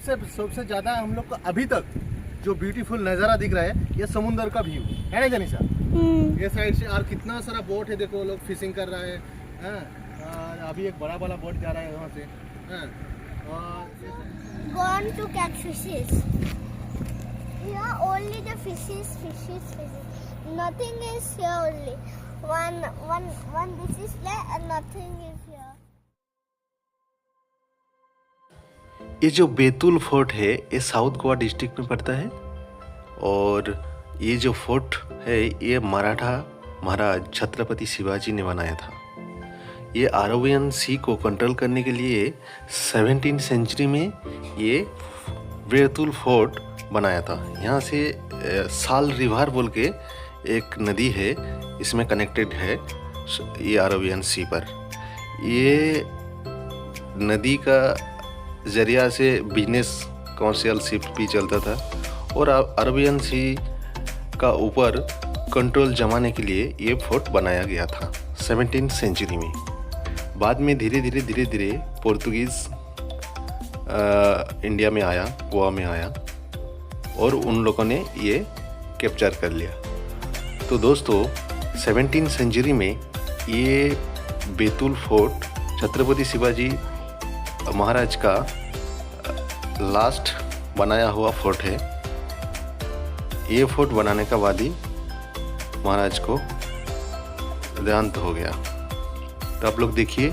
सबसे सबसे ज़्यादा हम लोग को अभी तक जो ब्यूटीफुल नज़ारा दिख रहा है ये समुंदर का व्यू है ना जनीसा। ये साइड से और कितना सारा बोट है, देखो लोग फिशिंग कर रहा है। और अभी एक बड़ा वाला बोट जा रहा है वहाँ से। Gone to catch fishes. Here only the fishes. Nothing is here only. One this is there and nothing is here. ये जो बैतूल फोर्ट है ये साउथ गोवा डिस्ट्रिक्ट में पड़ता है और ये जो फोर्ट है ये मराठा महाराज छत्रपति शिवाजी ने बनाया था। ये अरेबियन सी को कंट्रोल करने के लिए 17वीं सेंचुरी में ये बैतूल फोर्ट बनाया था। यहाँ से साल रिवर बोल के एक नदी है, इसमें कनेक्टेड है ये अरेबियन सी पर। ये नदी का जरिया से बिजनेस कमर्शियल शिप भी चलता था और अरेबियन सी का ऊपर कंट्रोल जमाने के लिए ये फोर्ट बनाया गया था 17वीं सेंचुरी में। बाद में धीरे धीरे पोर्तुगीज़ इंडिया में आया, गोवा में आया और उन लोगों ने ये कैप्चर कर लिया। तो दोस्तों 17वीं सेंचुरी में ये बैतूल फोर्ट छत्रपति शिवाजी महाराज का लास्ट बनाया हुआ फोर्ट है। ये फोर्ट बनाने का बाद ही महाराज को देहांत हो गया। तो आप लोग देखिए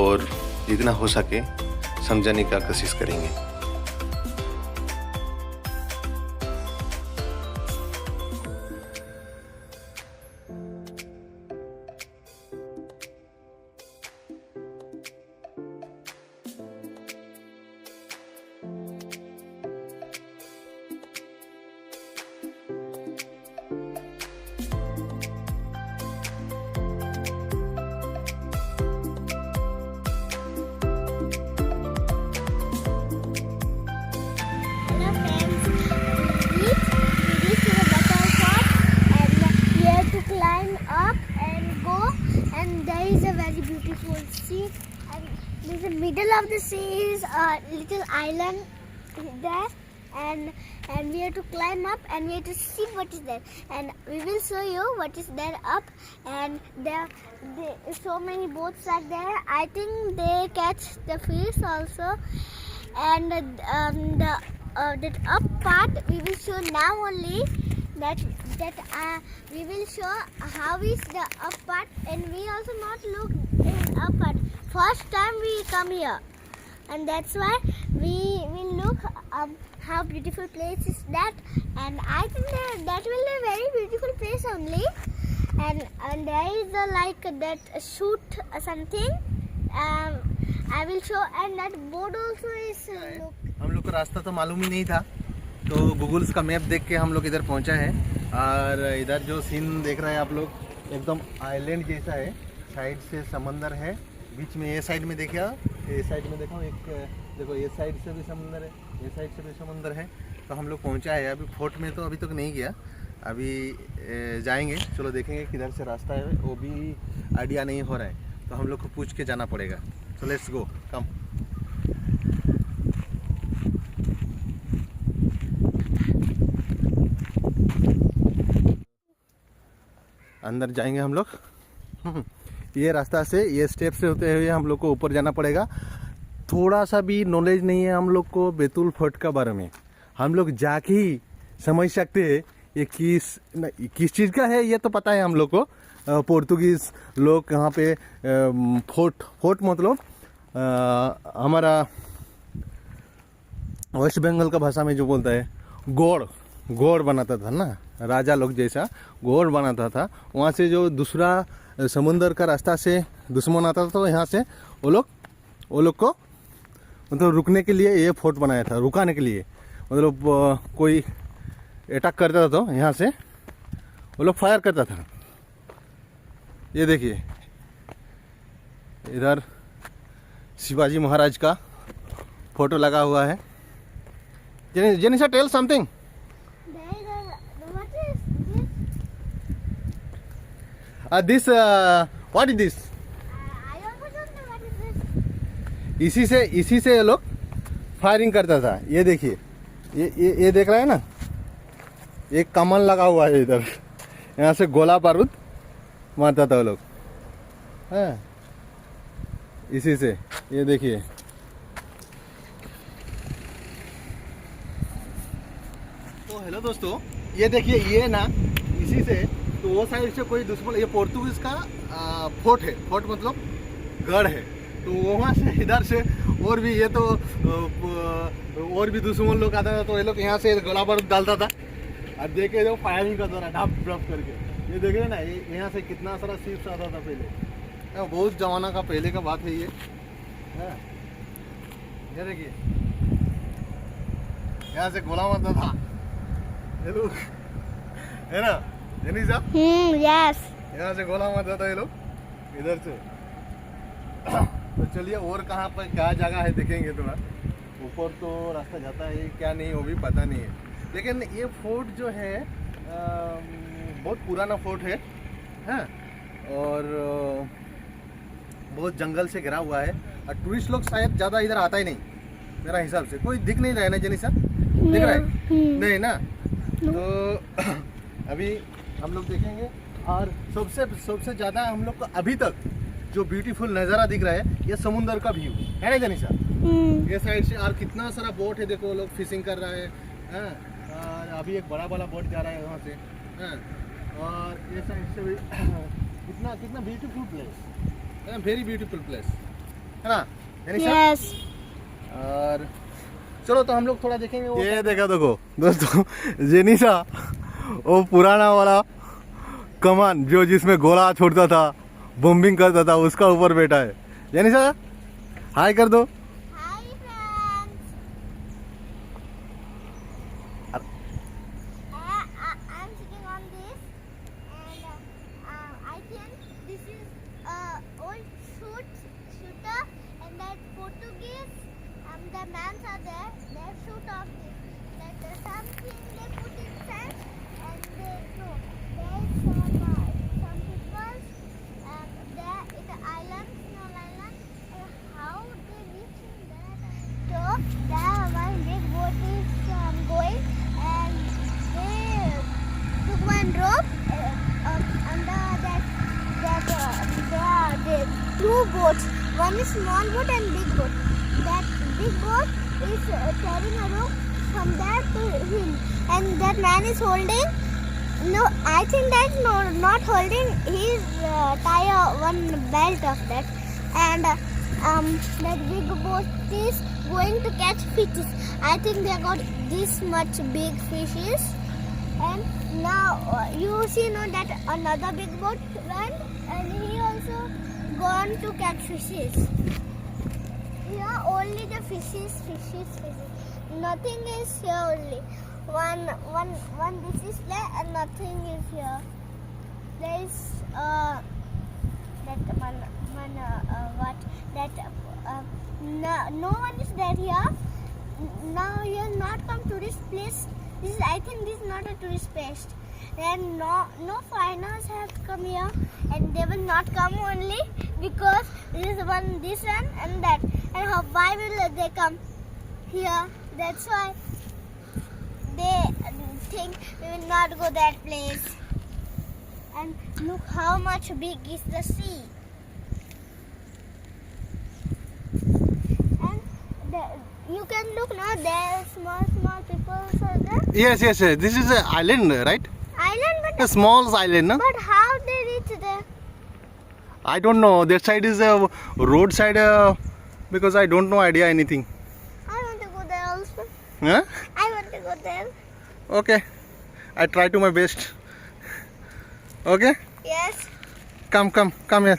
और जितना हो सके समझाने का कोशिश करेंगे। In the middle of the sea is a little island there, and we have to climb up and we have to see what is there, and we will show you what is there up. And there so many boats are there. I think they catch the fish also, and that up part we will show now only. That we will show how is the up part, and we also not look in up part. First time we come here, and that's why we will look how beautiful place is that, and I think that will be a very beautiful place only. And there is like that shoot something. I will show, and that board also is. Look. हम लोग को रास्ता तो मालूम ही नहीं था, तो Google's का मैप देख के हम लोग इधर पहुंचा है। और इधर जो सीन देख रहे हैं आप लोग एकदम आइलैंड जैसा है, साइड से समंदर है, बीच में ये साइड में देखिए, ये साइड में देखो, एक देखो ये साइड से भी समंदर है, ये साइड से भी समंदर है। तो हम लोग पहुंचा है। अभी फोर्ट में तो अभी तक नहीं गया, अभी जाएंगे। चलो देखेंगे किधर से रास्ता है, वो भी आइडिया नहीं हो रहा है, तो हम लोग को पूछ के जाना पड़ेगा। तो लेट्स गो, कम। अंदर जाएंगे हम लोग। ये रास्ता से, ये स्टेप से होते हुए हम लोग को ऊपर जाना पड़ेगा। थोड़ा सा भी नॉलेज नहीं है हम लोग को बैतूल फोर्ट का बारे में। हम लोग जाके ही समझ सकते हैं ये किस चीज़ का है। ये तो पता है हम लोग को, पोर्तुगीज़ लोग यहाँ पे फोर्ट मतलब हमारा वेस्ट बंगाल का भाषा में जो बोलता है गोड़ बनाता था ना, राजा लोग जैसा गोड़ बनाता था। वहाँ से जो दूसरा समुंदर का रास्ता से दुश्मन आता था, तो यहाँ से वो लोग को मतलब रुकने के लिए ये फोर्ट बनाया था, रुकाने के लिए। मतलब कोई अटैक करता था तो यहाँ से वो लोग फायर करता था। ये देखिए इधर शिवाजी महाराज का फोटो लगा हुआ है। Jenisa, tell something. This what is this? I also don't know what is this. इसी से ये लोग फायरिंग करता था। ये देखिए, ये देख रहा है ना, एक कमल लगा हुआ है इधर, यहाँ से गोला बारूद मारता था वो लोग, है इसी से। ये देखिए, तो हेलो दोस्तों, ये देखिए, ये ना इसी से, तो वो साइड से कोई दुश्मन, ये पोर्तुगीज का फोर्ट है, फोर्ट मतलब गढ़ है, तो वहाँ से इधर से और भी ये तो और भी दुश्मन लोग आता था, तो ये लोग यहाँ से गोला बारूद डालता था। अब देखे जो फायरिंग करता रहा ढप ढप करके, ये देख रहे ना, ये यहाँ से कितना सारा शिप्स आता था पहले, बहुत जमाना का पहले का बात है ये देखिए, यहाँ से गोला मारता था ये लोग, है ना जनी साहब? यस। यहाँ से गोला मारता था ये लोग इधर से। तो चलिए, और कहाँ पर क्या जगह है देखेंगे थोड़ा। ऊपर तो रास्ता जाता है क्या नहीं वो भी पता नहीं है, लेकिन ये फोर्ट जो है बहुत पुराना फोर्ट है, और बहुत जंगल से घिरा हुआ है, और टूरिस्ट लोग शायद ज़्यादा इधर आता ही नहीं मेरा हिसाब से। कोई दिख नहीं रहा है ना जनी साहब? दिख रहा है नहीं ना? तो अभी हम लोग देखेंगे, और सबसे ज़्यादा हम लोग को अभी तक जो ब्यूटीफुल नज़ारा दिख रहा है, ये समुंदर का व्यू है ना जनी साहब? ये साइड से और कितना सारा बोट है, देखो लोग फिशिंग कर रहे हैं, और अभी एक बड़ा बोट जा रहा है वहाँ से, और ये साइड से भी कितना beautiful place, very beautiful place, है ना जनी साहब? यस। और चलो, तो हम लोग थोड़ा देखेंगे। ये देखो दोस्तों, जेनिसा वो पुराना वाला कमान जो जिसमें गोला छोड़ता था, बॉम्बिंग करता था, उसका ऊपर बैठा है। जेनिसा हाय कर दो। Hi friends. I'm sitting on this, and I think this is old shooter, and that Portuguese, the mans are there. They shoot off this. That something they put inside, and they throw. There's some people there in the island, small island. How they reach in there? So there one big boat is going, and they took one rope under that there are two boats. One is small boat and big boat. That big boat is carrying a rope from there to him, and that man is holding. No, I think that's not holding. He's tie one belt of that, and that big boat is going to catch fishes. I think they got this much big fishes, and now you see no that another big boat went, and he also gone to catch fishes. Here only the fishes. Nothing is here only. One this is there and nothing is here. There is that one what that no one is there here. Now you have not come to this place. I think this is not a tourist place. And no foreigners have come here, and they will not come only because this one and that. And why will they come here? That's why they think we will not go that place. And look how much big is the sea. And you can look now, there are small people are there. Yes. This is an island, right? Island, but A small island, no? but how they reach there? I don't know. That side is a roadside, because I don't know idea anything. I want to go there also. Huh? I want to go there. Okay. I try to my best. Okay? Yes. Come here.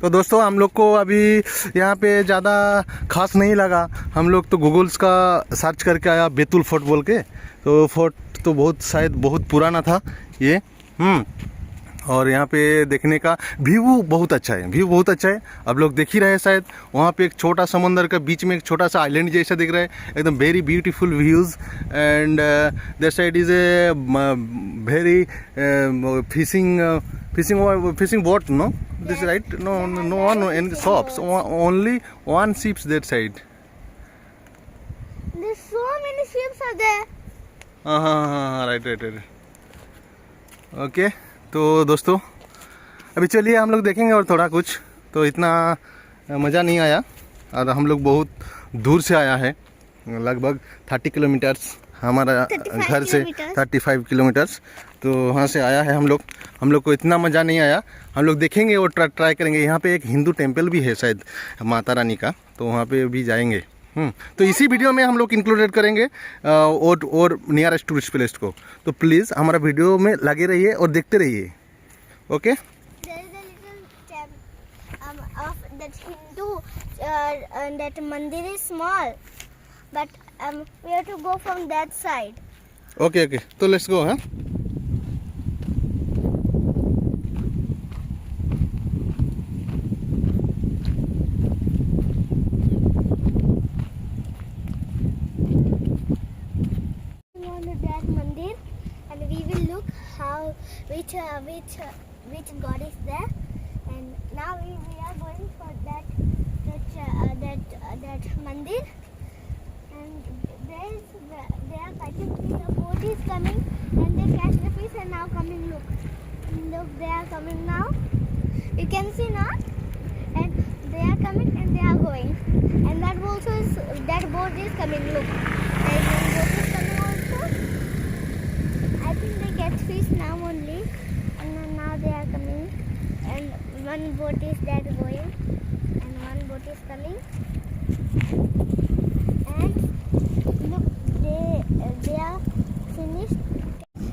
तो दोस्तों, हम लोग को अभी यहाँ पे ज़्यादा खास नहीं लगा। हम लोग तो गूगल्स का सर्च करके आया बैतुल फोर्ट बोल के, तो फोर्ट तो बहुत पुराना था ये। और यहाँ पे देखने का व्यू बहुत अच्छा है। अब लोग देख ही रहे हैं शायद, वहाँ पे एक छोटा समंदर का बीच में एक छोटा सा आइलैंड जैसा दिख रहा है, एकदम very beautiful views. And that side is a very fishing fishing boat, no? This Yes. right? No, Yeah, no there one is in fishing shops. boats. Only one ships that side. There's so many ships are there. हाँ right okay. तो दोस्तों अभी चलिए हम लोग देखेंगे और थोड़ा कुछ। तो इतना मज़ा नहीं आया और हम लोग बहुत दूर से आया है, लगभग 30 किलोमीटर्स हमारा 35 घर से, किलोमीटर्स। 35 किलोमीटर्स। तो वहाँ से आया है हम लोग को इतना मज़ा नहीं आया। हम लोग देखेंगे और ट्राई करेंगे। यहाँ पे एक हिंदू टेम्पल भी है शायद माता रानी का, तो वहाँ पे भी जाएंगे। तो इसी वीडियो में हम लोग इंक्लूडेड करेंगे और नियरेस्ट टूरिस्ट प्लेस को। तो प्लीज़ हमारा वीडियो में लगे रहिए और देखते रहिए। Okay. There is a little temple of that Hindu, and that mandir is small, but we have to go from that side. Okay तो लेट्स गो। हाँ We go to that mandir, and we will look how which god is there. And now we are going for that mandir, and they are catching fish. The boat is coming, and they catch the fish and now coming. Look, they are coming now. You can see now, and they are coming and they are going. And that boat is coming. Look, and one boat is coming also. I think they catch fish now only, and then now they are coming. And one boat is that going, and one boat is coming. And look, they are finished.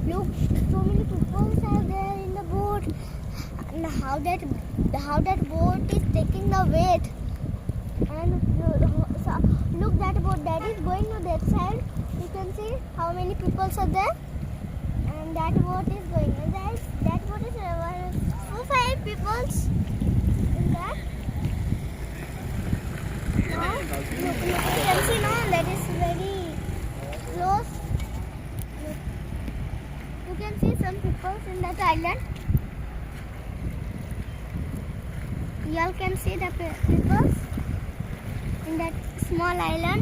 Look, so many people are there in the boat. And how that boat is taking the weight. And look, that boat that is going to that side. You can see how many people are there. And that boat is going. And that boat is 4-5 people in that. Now, look, you can see now that is very close. Look, you can see some people in that island. You all can see the people in that small island.